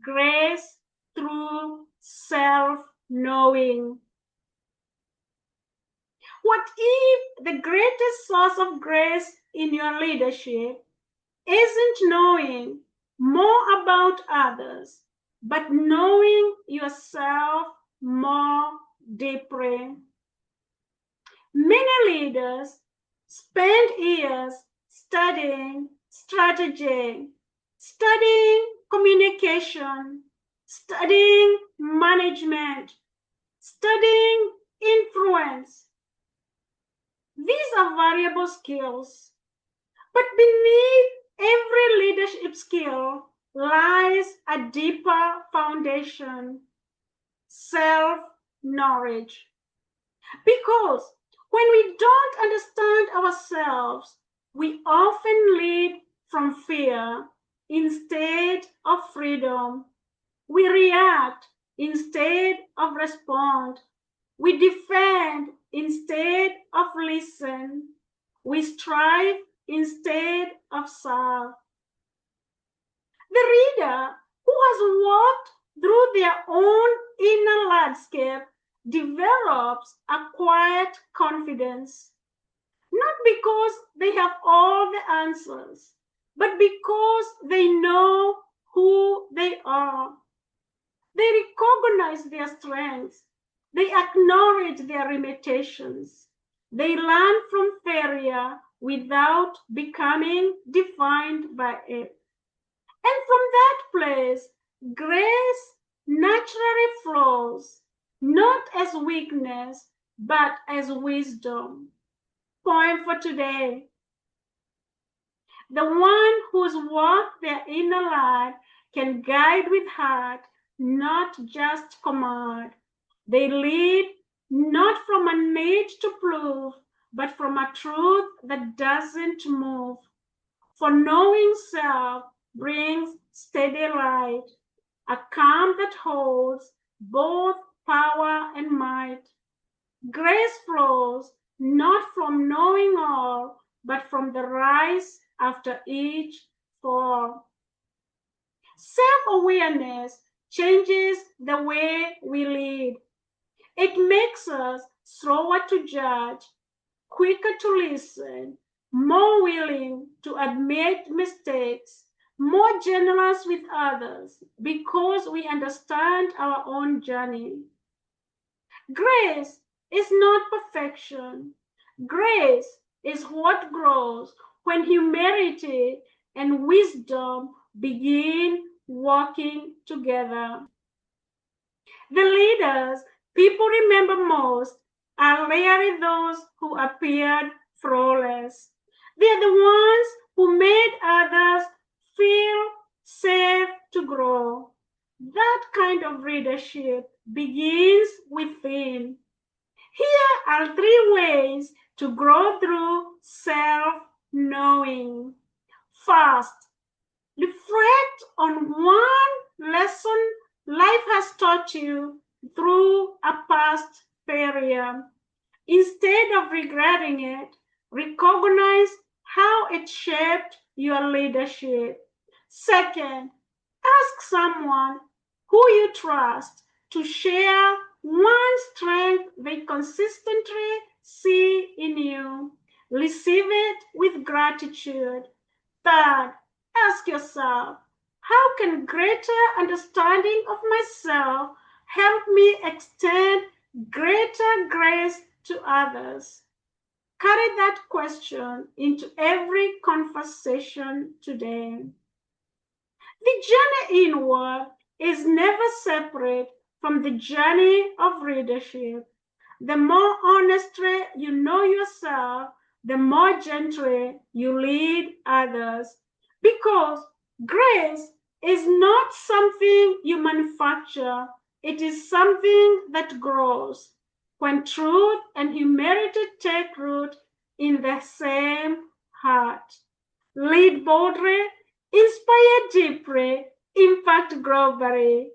grace through self-knowing. What if the greatest source of grace in your leadership isn't knowing more about others, but knowing yourself more deeply? Many leaders spend years studying strategy, studying communication, studying management, studying influence. These are valuable skills, but beneath every leadership skill lies a deeper foundation: self-knowledge. Because when we don't understand ourselves, we often lead from fear instead of freedom. We react instead of respond. We defend instead of listen. We strive instead of serve. The reader who has walked through their own inner landscape develops a quiet confidence, not because they have all the answers, but because they know who they are. They recognize their strengths. They acknowledge their limitations. They learn from failure without becoming defined by it. And from that place, grace naturally flows, not as weakness, but as wisdom. Poem for today. The one who's walked their inner light can guide with heart, not just command. They lead not from a need to prove, but from a truth that doesn't move. For knowing self brings steady light, a calm that holds both power and might. Grace flows not from knowing all, but from the rise after each fall. Self-awareness changes the way we lead. It makes us slower to judge, quicker to listen, more willing to admit mistakes, more generous with others because we understand our own journey. Grace is not perfection. Grace is what grows when humility and wisdom begin working together. The leaders people remember most are rarely those who appeared flawless. They are the ones who made others feel safe to grow. That kind of leadership begins within. Here are 3 ways to grow through self-knowing. First, reflect on one lesson life has taught you through a past failure. Instead of regretting it, recognize how it shaped your leadership. Second, ask someone who you trust to share one strength they consistently see in you. Receive it with gratitude. Third, ask yourself, how can greater understanding of myself help me extend greater grace to others? Carry that question into every conversation today. The journey inward is never separate from the journey of leadership. The more honestly you know yourself, the more gently you lead others. Because grace is not something you manufacture, it is something that grows when truth and humility take root in the same heart. Lead boldly, inspire deeply, impact globally.